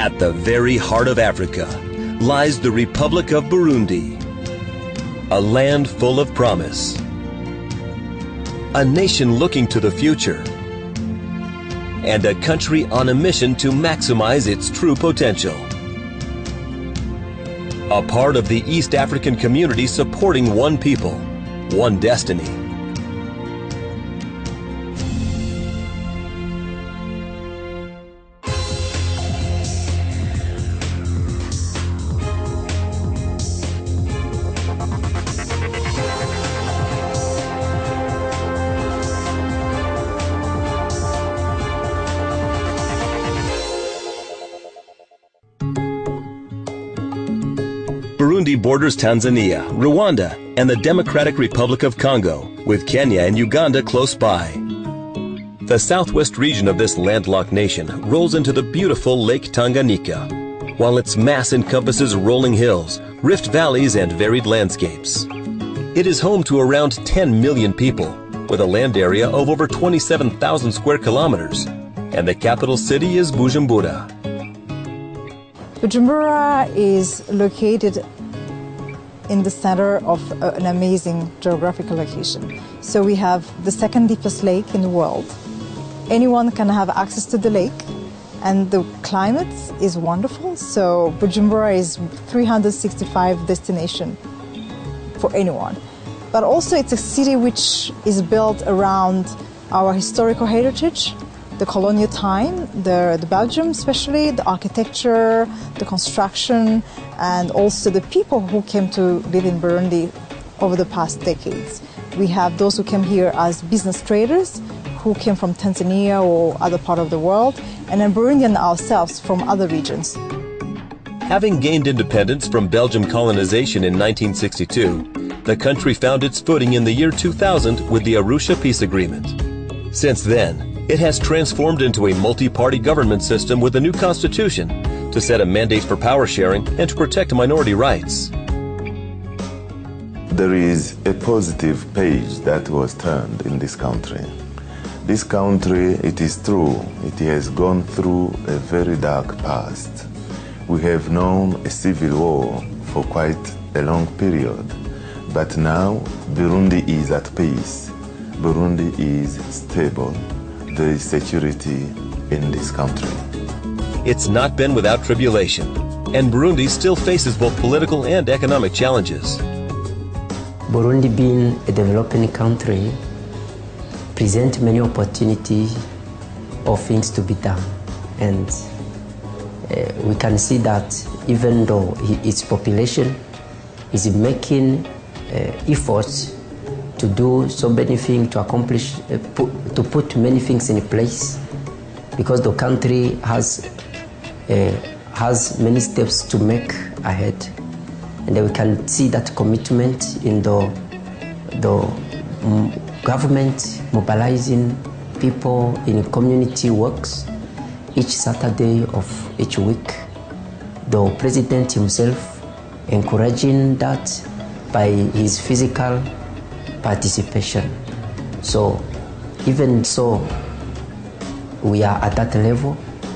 At the very heart of Africa lies the Republic of Burundi, a land full of promise, a nation looking to the future, and a country on a mission to maximize its true potential. A part of the East African community supporting one people, one destiny. Burundi borders Tanzania, Rwanda, and the Democratic Republic of Congo, with Kenya and Uganda close by. The southwest region of this landlocked nation rolls into the beautiful Lake Tanganyika, while its mass encompasses rolling hills, rift valleys, and varied landscapes. It is home to around 10 million people, with a land area of over 27,000 square kilometers, and the capital city is Bujumbura. Bujumbura is located in the center of an amazing geographical location. So we have the second deepest lake in the world. Anyone can have access to the lake, and the climate is wonderful. So Bujumbura is 365 destination for anyone. But also it's a city which is built around our historical heritage, the colonial time, the Belgium especially, the architecture, the construction, and also the people who came to live in Burundi over the past decades. We have those who came here as business traders, who came from Tanzania or other part of the world, and then Burundian ourselves from other regions. Having gained independence from Belgian colonization in 1962, the country found its footing in the year 2000 with the Arusha Peace Agreement. Since then, it has transformed into a multi-party government system with a new constitution to set a mandate for power sharing and to protect minority rights. There is a positive page that was turned in this country. This country, it is true, it has gone through a very dark past. We have known a civil war for quite a long period, but now Burundi is at peace. Burundi is stable. There is security in this country. It's not been without tribulation, and Burundi still faces both political and economic challenges. Burundi, being a developing country, presents many opportunities of things to be done. And we can see that even though its population is making efforts to do so many things, to accomplish, to put many things in place, because the country has many steps to make ahead, and we can see that commitment in the government mobilizing people in community works each Saturday of each week. The president himself encouraging that by his physical participation. So even so, we are at that level.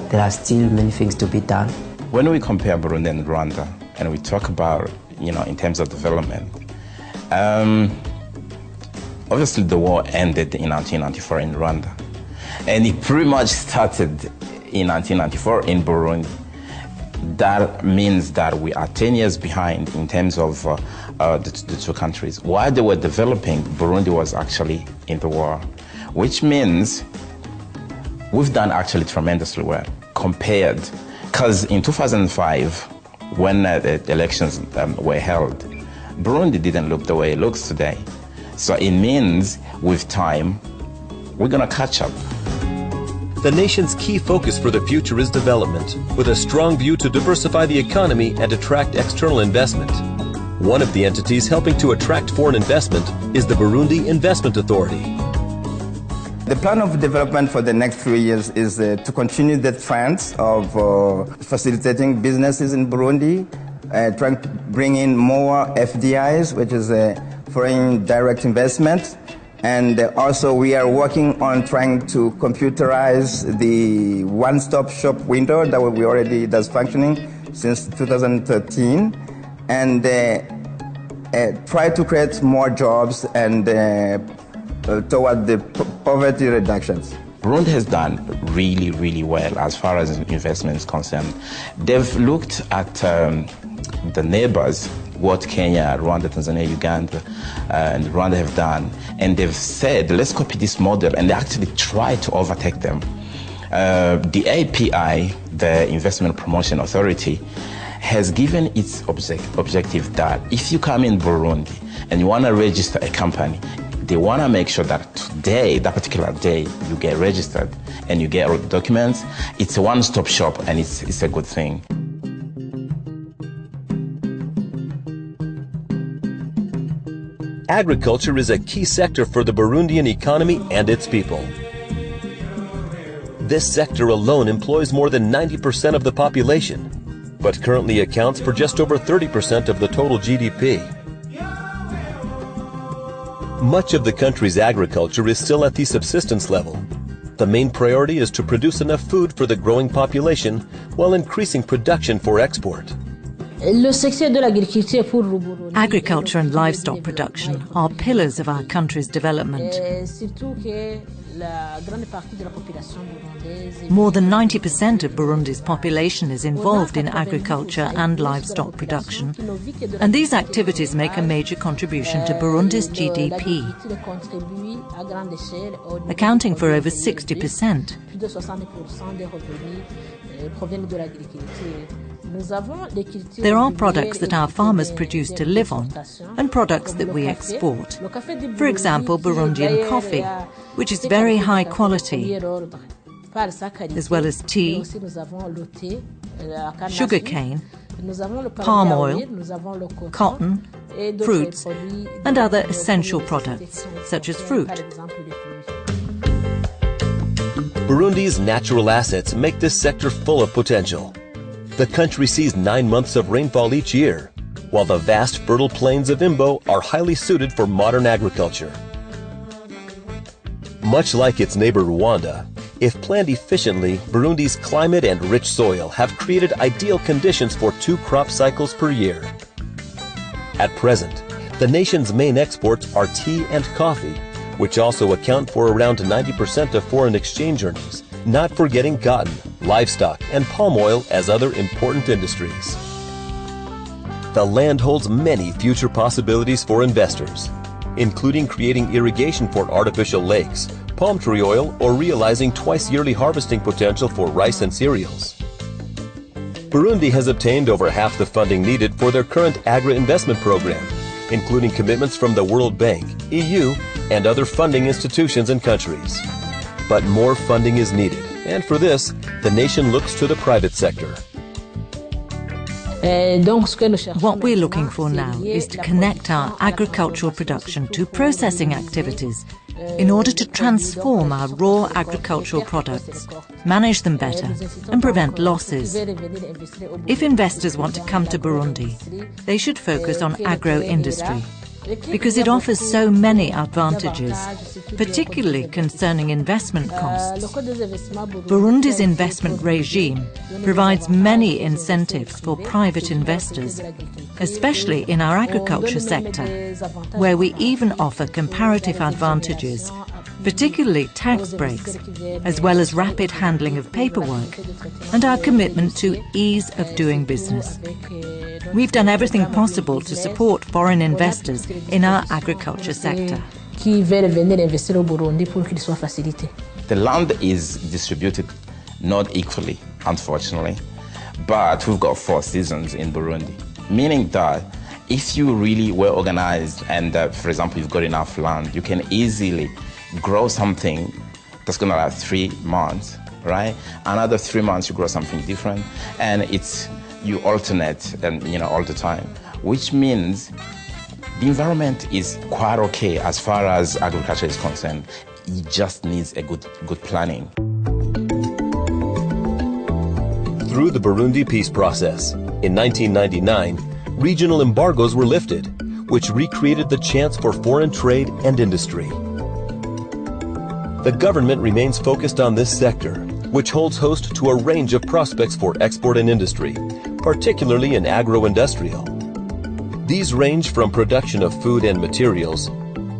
There are still many things to be done. When we compare Burundi and Rwanda, and we talk about, in terms of development, obviously the war ended in 1994 in Rwanda, and it pretty much started in 1994 in Burundi. That means that we are 10 years behind in terms of the two countries. While they were developing, Burundi was actually in the war, which means we've done actually tremendously well compared. Because in 2005, when the elections were held, Burundi didn't look the way it looks today. So it means with time, we're going to catch up. The nation's key focus for the future is development, with a strong view to diversify the economy and attract external investment. One of the entities helping to attract foreign investment is the Burundi Investment Authority. The plan of development for the next 3 years is to continue the trends of facilitating businesses in Burundi, trying to bring in more FDIs, which is foreign direct investment, And also we are working on trying to computerize the one-stop shop window that's functioning since 2013, and try to create more jobs and toward the poverty reductions. Burundi has done really, really well as far as investment is concerned. They've looked at the neighbors, what Kenya, Rwanda, Tanzania, Uganda, and Rwanda have done, and they've said, let's copy this model, and they actually try to overtake them. The API, the Investment Promotion Authority, has given its objective that if you come in Burundi and you want to register a company, they want to make sure that today, that particular day, you get registered and you get documents. It's a one-stop shop, and it's a good thing. Agriculture is a key sector for the Burundian economy and its people. This sector alone employs more than 90% of the population, but currently accounts for just over 30% of the total GDP. Much of the country's agriculture is still at the subsistence level. The main priority is to produce enough food for the growing population while increasing production for export. Agriculture and livestock production are pillars of our country's development. More than 90% of Burundi's population is involved in agriculture and livestock production, and these activities make a major contribution to Burundi's GDP, accounting for over 60%. There are products that our farmers produce to live on and products that we export. For example, Burundian coffee, which is very high quality, as well as tea, sugarcane, palm oil, cotton, fruits, and other essential products, such as fruit. Burundi's natural assets make this sector full of potential. The country sees 9 months of rainfall each year, while the vast fertile plains of Imbo are highly suited for modern agriculture. Much like its neighbor Rwanda, if planned efficiently, Burundi's climate and rich soil have created ideal conditions for 2 crop cycles per year. At present, the nation's main exports are tea and coffee, which also account for around 90% of foreign exchange earnings, not forgetting cotton, livestock, and palm oil as other important industries. The land holds many future possibilities for investors, including creating irrigation for artificial lakes, palm tree oil, or realizing twice-yearly harvesting potential for rice and cereals. Burundi has obtained over half the funding needed for their current agri-investment program, including commitments from the World Bank, EU, and other funding institutions and countries. But more funding is needed, and for this, the nation looks to the private sector. What we're looking for now is to connect our agricultural production to processing activities in order to transform our raw agricultural products, manage them better, and prevent losses. If investors want to come to Burundi, they should focus on agro-industry, because it offers so many advantages, particularly concerning investment costs. Burundi's investment regime provides many incentives for private investors, especially in our agriculture sector, where we even offer comparative advantages, particularly tax breaks, as well as rapid handling of paperwork, and our commitment to ease of doing business. We've done everything possible to support foreign investors in our agriculture sector. The land is distributed not equally, unfortunately, but we've got 4 seasons in Burundi, meaning that if you really were organized and, for example, you've got enough land, you can easily grow something that's going to last 3 months, right? Another 3 months you grow something different, and you alternate and all the time, which means the environment is quite okay as far as agriculture is concerned. It just needs a good planning. Through the Burundi peace process, in 1999, regional embargoes were lifted, which recreated the chance for foreign trade and industry. The government remains focused on this sector, which holds host to a range of prospects for export and industry, particularly in agro-industrial. These range from production of food and materials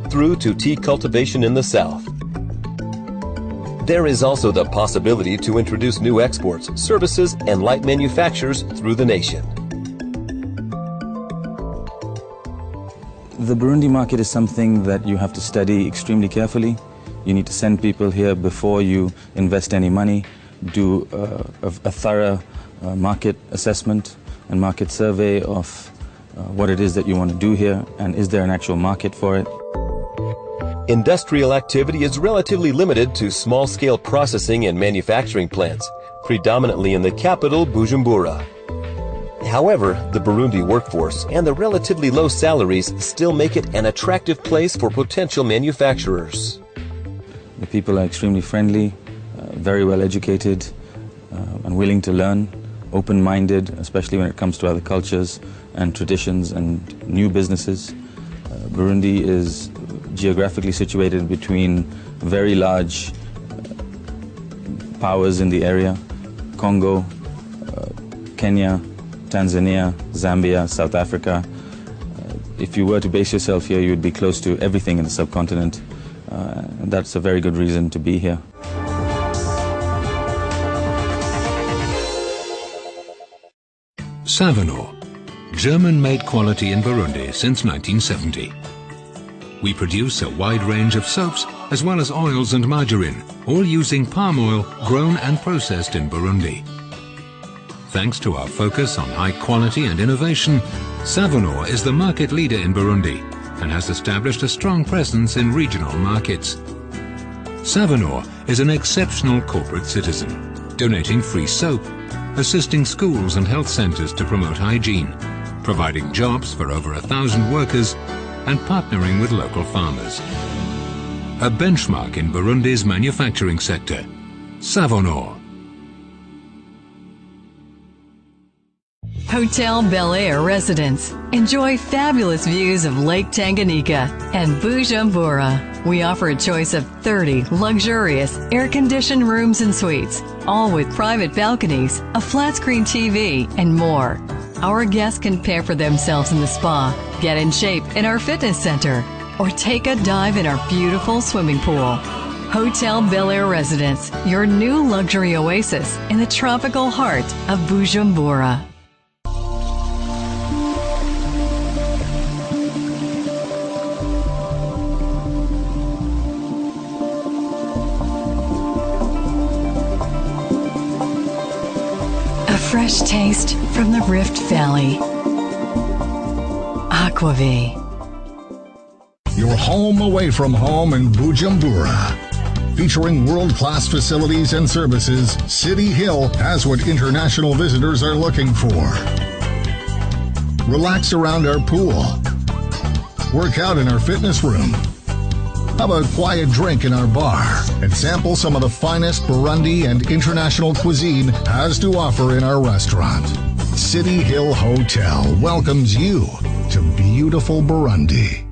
through to tea cultivation in the south. There is also the possibility to introduce new exports, services, and light manufactures through the nation. The Burundi market is something that you have to study extremely carefully. You need to send people here before you invest any money, do a thorough market assessment and market survey of what it is that you want to do here, and is there an actual market for it. Industrial activity is relatively limited to small-scale processing and manufacturing plants, predominantly in the capital, Bujumbura. However, the Burundi workforce and the relatively low salaries still make it an attractive place for potential manufacturers. The people are extremely friendly, very well educated, and willing to learn, open-minded, especially when it comes to other cultures and traditions and new businesses. Burundi is geographically situated between very large powers in the area: Congo, Kenya, Tanzania, Zambia, South Africa. If you were to base yourself here, you would be close to everything in the subcontinent. And that's a very good reason to be here. Savonor, German-made quality in Burundi since 1970. We produce a wide range of soaps as well as oils and margarine, all using palm oil grown and processed in Burundi. Thanks to our focus on high quality and innovation, Savonor is the market leader in Burundi and has established a strong presence in regional markets. Savonor is an exceptional corporate citizen, donating free soap, assisting schools and health centers to promote hygiene, providing jobs for over 1,000 workers, and partnering with local farmers. A benchmark in Burundi's manufacturing sector, Savonor. Hotel Bel Air residents enjoy fabulous views of Lake Tanganyika and Bujumbura. We offer a choice of 30 luxurious air-conditioned rooms and suites, all with private balconies, a flat-screen TV, and more. Our guests can pamper for themselves in the spa, get in shape in our fitness center, or take a dive in our beautiful swimming pool. Hotel Bel Air residents, your new luxury oasis in the tropical heart of Bujumbura. Fresh taste from the Rift Valley. Aquavie. Your home away from home in Bujumbura. Featuring world-class facilities and services, City Hill has what international visitors are looking for. Relax around our pool. Work out in our fitness room. Have a quiet drink in our bar and sample some of the finest Burundi and international cuisine has to offer in our restaurant. City Hill Hotel welcomes you to beautiful Burundi.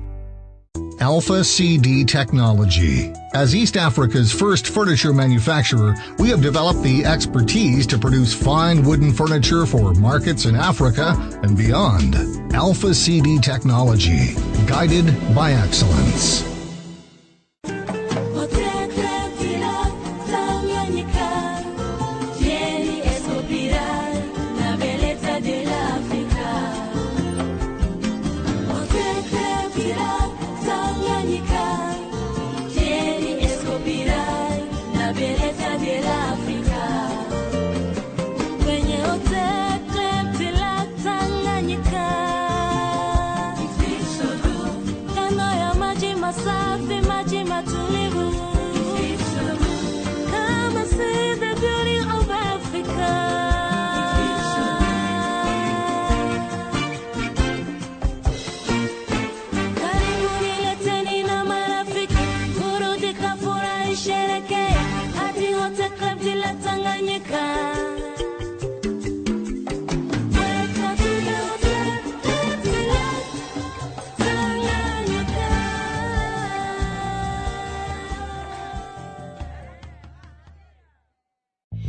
Alpha CD Technology. As East Africa's first furniture manufacturer, we have developed the expertise to produce fine wooden furniture for markets in Africa and beyond. Alpha CD Technology, guided by excellence.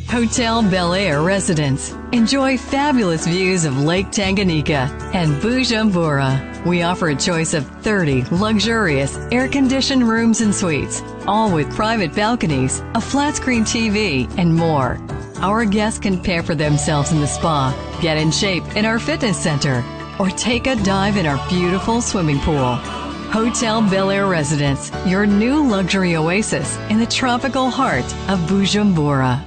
Hotel Bel Air residents. Enjoy fabulous views of Lake Tanganyika and Bujumbura. We offer a choice of 30 luxurious air-conditioned rooms and suites, all with private balconies, a flat-screen TV, and more. Our guests can pamper themselves in the spa, get in shape in our fitness center, or take a dive in our beautiful swimming pool. Hotel Bel Air residents, your new luxury oasis in the tropical heart of Bujumbura.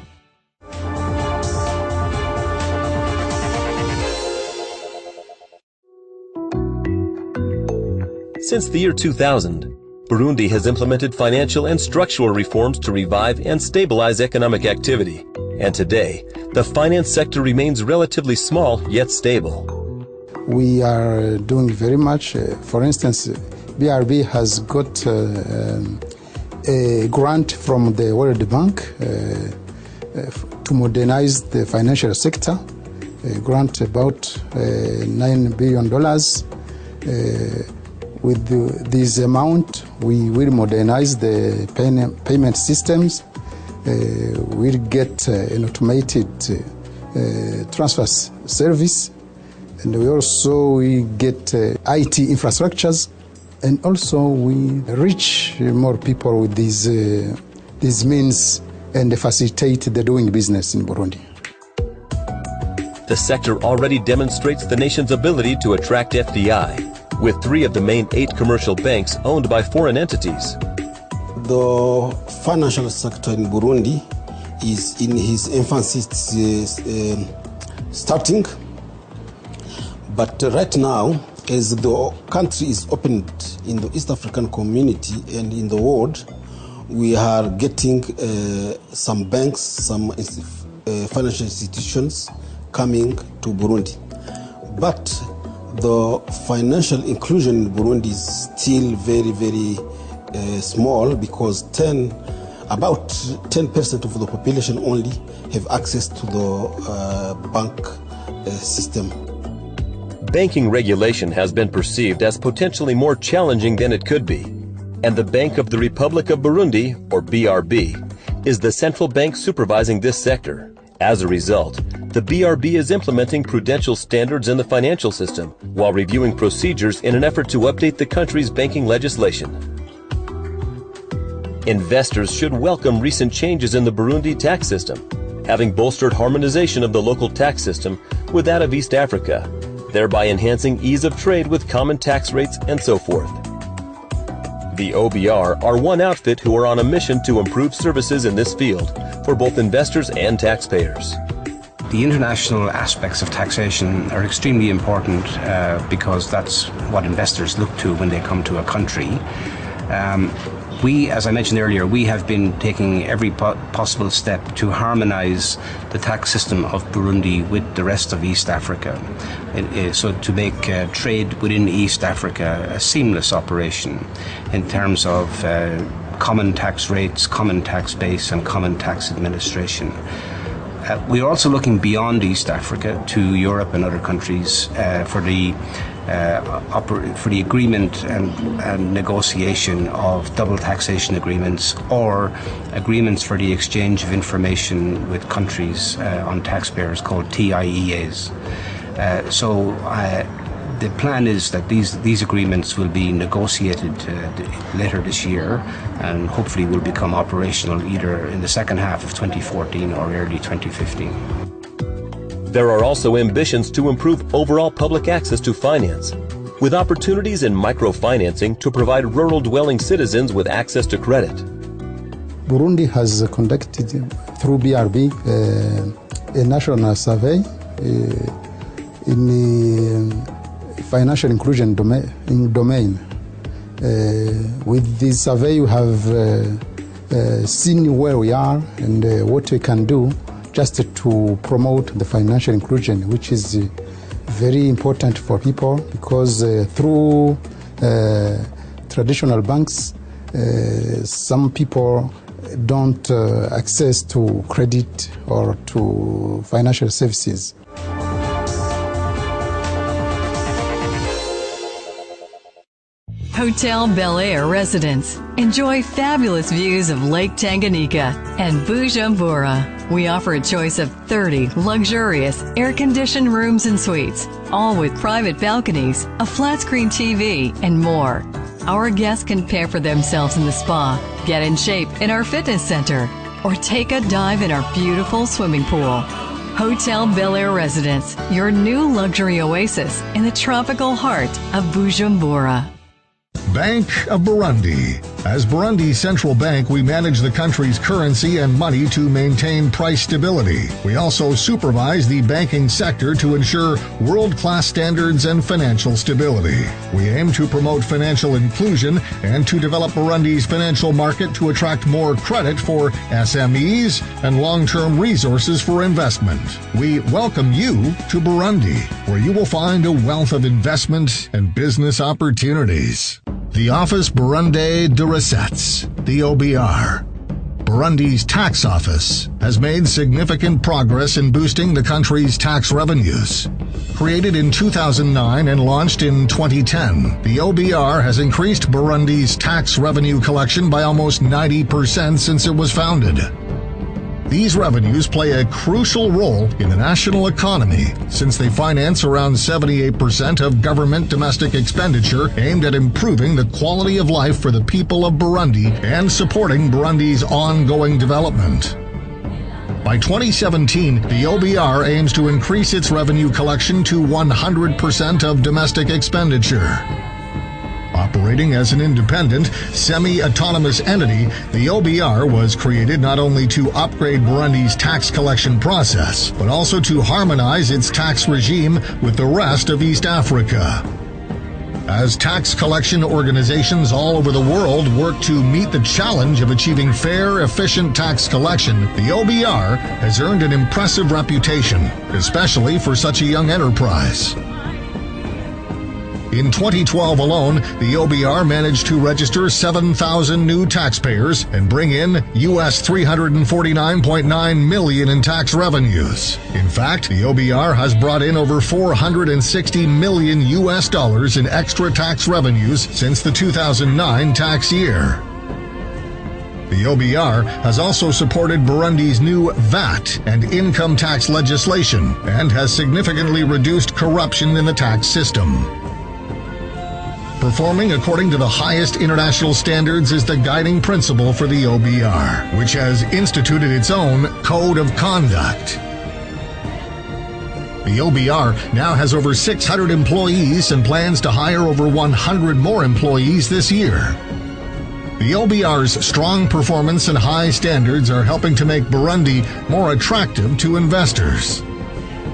Since the year 2000, Burundi has implemented financial and structural reforms to revive and stabilize economic activity. And today, the finance sector remains relatively small yet stable. We are doing very much. For instance, BRB has got a grant from the World Bank to modernize the financial sector, a grant about $9 billion. With this amount, we will modernize the payment systems. We'll get an automated transfer service, and we also get IT infrastructures, and also we reach more people with these means and facilitate the doing business in Burundi. The sector already demonstrates the nation's ability to attract FDI, with 3 of the main 8 commercial banks owned by foreign entities. The financial sector in Burundi is in his infancy, starting. But right now, as the country is opened in the East African community and in the world, we are getting some banks, some financial institutions coming to Burundi. But the financial inclusion in Burundi is still very, very small, because about 10% of the population only have access to the bank system. Banking regulation has been perceived as potentially more challenging than it could be, and the Bank of the Republic of Burundi, or BRB, is the central bank supervising this sector. As a result, the BRB is implementing prudential standards in the financial system while reviewing procedures in an effort to update the country's banking legislation. Investors should welcome recent changes in the Burundi tax system, having bolstered harmonization of the local tax system with that of East Africa, thereby enhancing ease of trade with common tax rates and so forth. The OBR are one outfit who are on a mission to improve services in this field for both investors and taxpayers. The international aspects of taxation are extremely important because that's what investors look to when they come to a country. We, as I mentioned earlier, we have been taking every possible step to harmonize the tax system of Burundi with the rest of East Africa, so to make trade within East Africa a seamless operation in terms of common tax rates, common tax base, and common tax administration. We are also looking beyond East Africa to Europe and other countries for the agreement and negotiation of double taxation agreements or agreements for the exchange of information with countries on taxpayers called TIEAs. The plan is that these agreements will be negotiated later this year and hopefully will become operational either in the second half of 2014 or early 2015. There are also ambitions to improve overall public access to finance, with opportunities in microfinancing to provide rural dwelling citizens with access to credit. Burundi has conducted, through BRB, a national survey in the financial inclusion domain. With this survey, we have seen where we are and what we can do just to promote the financial inclusion, which is very important for people because through traditional banks, some people don't access to credit or to financial services. Hotel Bel Air Residence. Enjoy fabulous views of Lake Tanganyika and Bujumbura. We offer a choice of 30 luxurious air-conditioned rooms and suites, all with private balconies, a flat-screen TV, and more. Our guests can pamper themselves in the spa, get in shape in our fitness center, or take a dive in our beautiful swimming pool. Hotel Bel Air Residence, your new luxury oasis in the tropical heart of Bujumbura. Bank of Burundi. As Burundi's central bank, we manage the country's currency and money to maintain price stability. We also supervise the banking sector to ensure world-class standards and financial stability. We aim to promote financial inclusion and to develop Burundi's financial market to attract more credit for SMEs and long-term resources for investment. We welcome you to Burundi, where you will find a wealth of investment and business opportunities. The Office Burundi de Recettes, the OBR. Burundi's tax office has made significant progress in boosting the country's tax revenues. Created in 2009 and launched in 2010, the OBR has increased Burundi's tax revenue collection by almost 90% since it was founded. These revenues play a crucial role in the national economy since they finance around 78% of government domestic expenditure aimed at improving the quality of life for the people of Burundi and supporting Burundi's ongoing development. By 2017, the OBR aims to increase its revenue collection to 100% of domestic expenditure. Operating as an independent, semi-autonomous entity, the OBR was created not only to upgrade Burundi's tax collection process, but also to harmonize its tax regime with the rest of East Africa. As tax collection organizations all over the world work to meet the challenge of achieving fair, efficient tax collection, the OBR has earned an impressive reputation, especially for such a young enterprise. In 2012 alone, the OBR managed to register 7,000 new taxpayers and bring in US $349.9 million in tax revenues. In fact, the OBR has brought in over $460 million US in extra tax revenues since the 2009 tax year. The OBR has also supported Burundi's new VAT and income tax legislation and has significantly reduced corruption in the tax system. Performing according to the highest international standards is the guiding principle for the OBR, which has instituted its own code of conduct. The OBR now has over 600 employees and plans to hire over 100 more employees this year. The OBR's strong performance and high standards are helping to make Burundi more attractive to investors.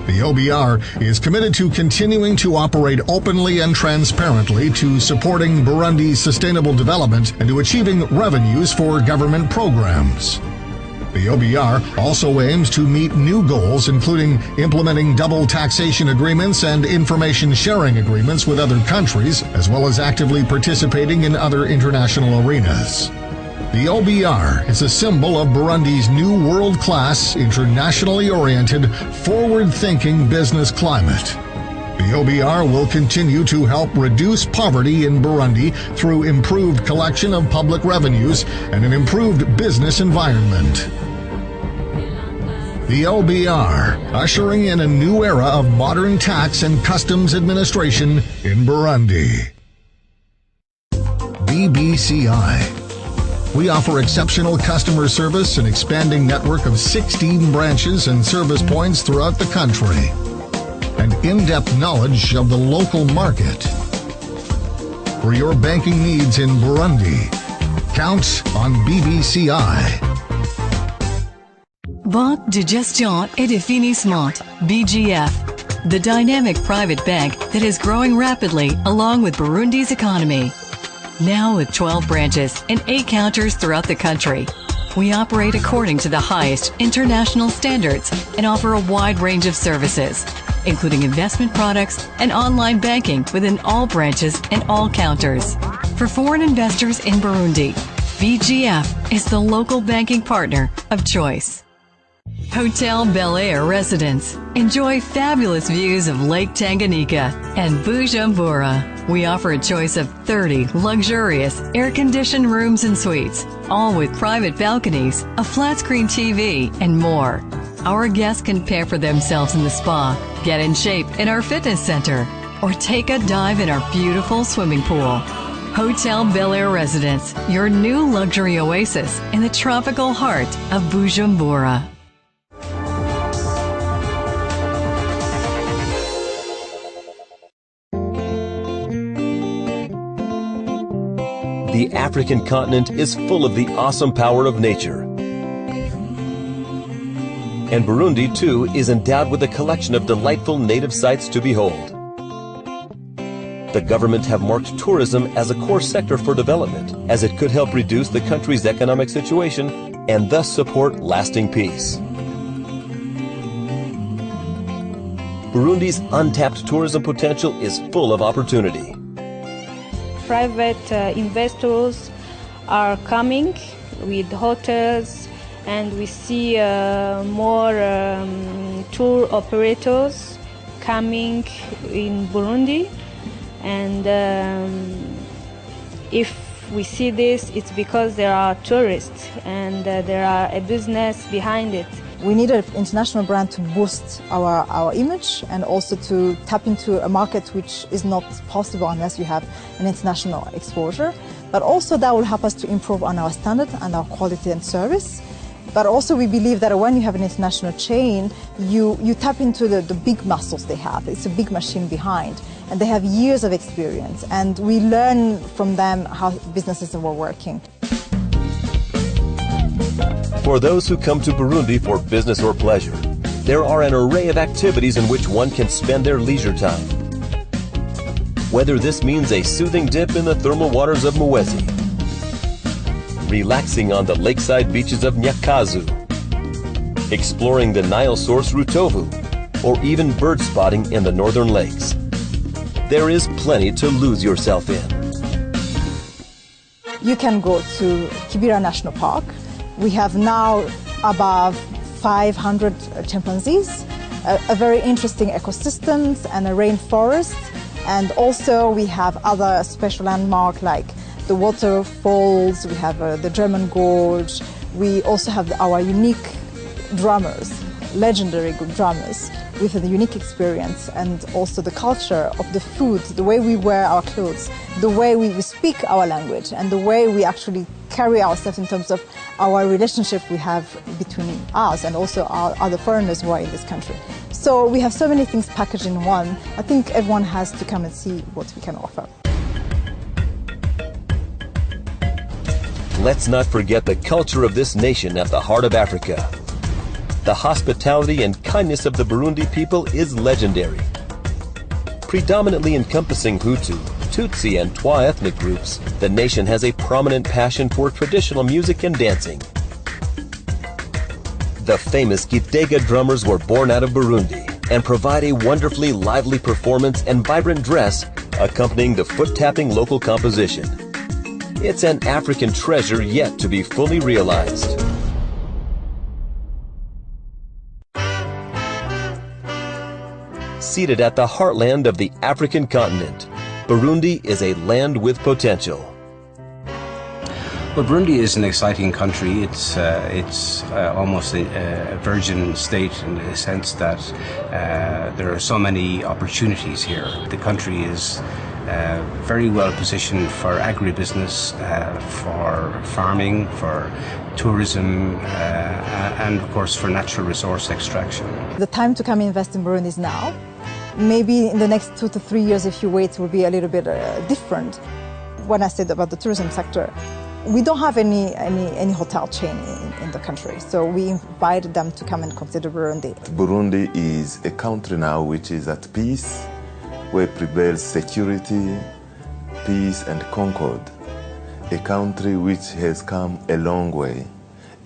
The OBR is committed to continuing to operate openly and transparently to supporting Burundi's sustainable development and to achieving revenues for government programs. The OBR also aims to meet new goals, including implementing double taxation agreements and information sharing agreements with other countries, as well as actively participating in other international arenas. The OBR is a symbol of Burundi's new world-class, internationally oriented, forward-thinking business climate. The OBR will continue to help reduce poverty in Burundi through improved collection of public revenues and an improved business environment. The OBR, ushering in a new era of modern tax and customs administration in Burundi. BBCI. We offer exceptional customer service and expanding network of 16 branches and service points throughout the country, and in-depth knowledge of the local market. For your banking needs in Burundi, count on BBCI. Banque de Gestion et de Financement, BGF, the dynamic private bank that is growing rapidly along with Burundi's economy. Now with 12 branches and 8 counters throughout the country, we operate according to the highest international standards and offer a wide range of services, including investment products and online banking within all branches and all counters. For foreign investors in Burundi, BGF is the local banking partner of choice. Hotel Bel Air Residence. Enjoy fabulous views of Lake Tanganyika and Bujumbura. We offer a choice of 30 luxurious air-conditioned rooms and suites, all with private balconies, a flat-screen TV, and more. Our guests can pamper themselves in the spa, get in shape in our fitness center, or take a dive in our beautiful swimming pool. Hotel Bel Air Residence, your new luxury oasis in the tropical heart of Bujumbura. The African continent is full of the awesome power of nature. And Burundi, too, is endowed with a collection of delightful native sights to behold. The government have marked tourism as a core sector for development, as it could help reduce the country's economic situation and thus support lasting peace. Burundi's untapped tourism potential is full of opportunity. Private investors are coming with hotels, and we see more tour operators coming in Burundi. And if we see this, it's because there are tourists and there are a business behind it. We need an international brand to boost our image and also to tap into a market which is not possible unless you have an international exposure. But also that will help us to improve on our standard and our quality and service. But also we believe that when you have an international chain, you tap into the big muscles they have. It's a big machine behind, and they have years of experience, and we learn from them how businesses are working. For those who come to Burundi for business or pleasure, there are an array of activities in which one can spend their leisure time. Whether this means a soothing dip in the thermal waters of Mwezi, relaxing on the lakeside beaches of Nyakazu, exploring the Nile source Rutovu, or even bird spotting in the northern lakes. There is plenty to lose yourself in. You can go to Kibira National Park. We have now above 500 chimpanzees, a very interesting ecosystems and a rainforest. And also we have other special landmarks like the waterfalls, we have the German Gorge. We also have our unique drummers, legendary drummers with a unique experience, and also the culture of the food, the way we wear our clothes, the way we speak our language, and the way we actually carry ourselves in terms of our relationship we have between us and also our other foreigners who are in this country. So we have so many things packaged in one. I think everyone has to come and see what we can offer. Let's not forget the culture of this nation at the heart of Africa. The hospitality and kindness of the Burundi people is legendary. Predominantly encompassing Hutu, Tutsi, and Twa ethnic groups, the nation has a prominent passion for traditional music and dancing. The famous Gitega drummers were born out of Burundi and provide a wonderfully lively performance and vibrant dress accompanying the foot-tapping local composition. It's an African treasure yet to be fully realized. Seated at the heartland of the African continent, Burundi is a land with potential. Well, Burundi is an exciting country. It's almost a virgin state in the sense that there are so many opportunities here. The country is very well positioned for agribusiness, for farming, for tourism, and of course for natural resource extraction. The time to come invest in Burundi is now. Maybe in the next 2 to 3 years, if you wait, it will be a little bit different. When I said about the tourism sector, we don't have any hotel chain in the country, so we invited them to come and consider Burundi. Burundi is a country now which is at peace, where prevails security, peace and concord. A country which has come a long way,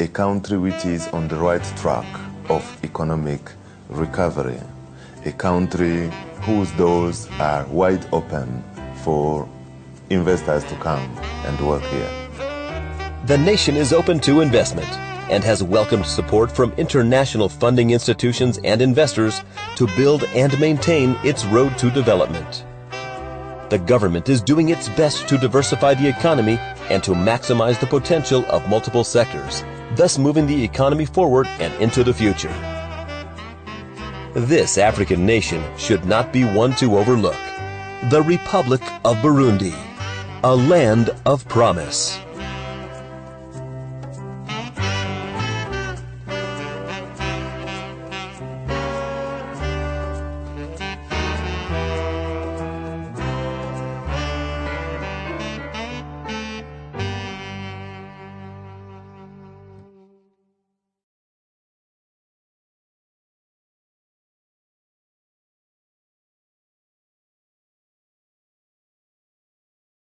a country which is on the right track of economic recovery, a country whose doors are wide open for investors to come and work here. The nation is open to investment, and has welcomed support from international funding institutions and investors to build and maintain its road to development. The government is doing its best to diversify the economy and to maximize the potential of multiple sectors, thus moving the economy forward and into the future. This African nation should not be one to overlook. The Republic of Burundi, a land of promise.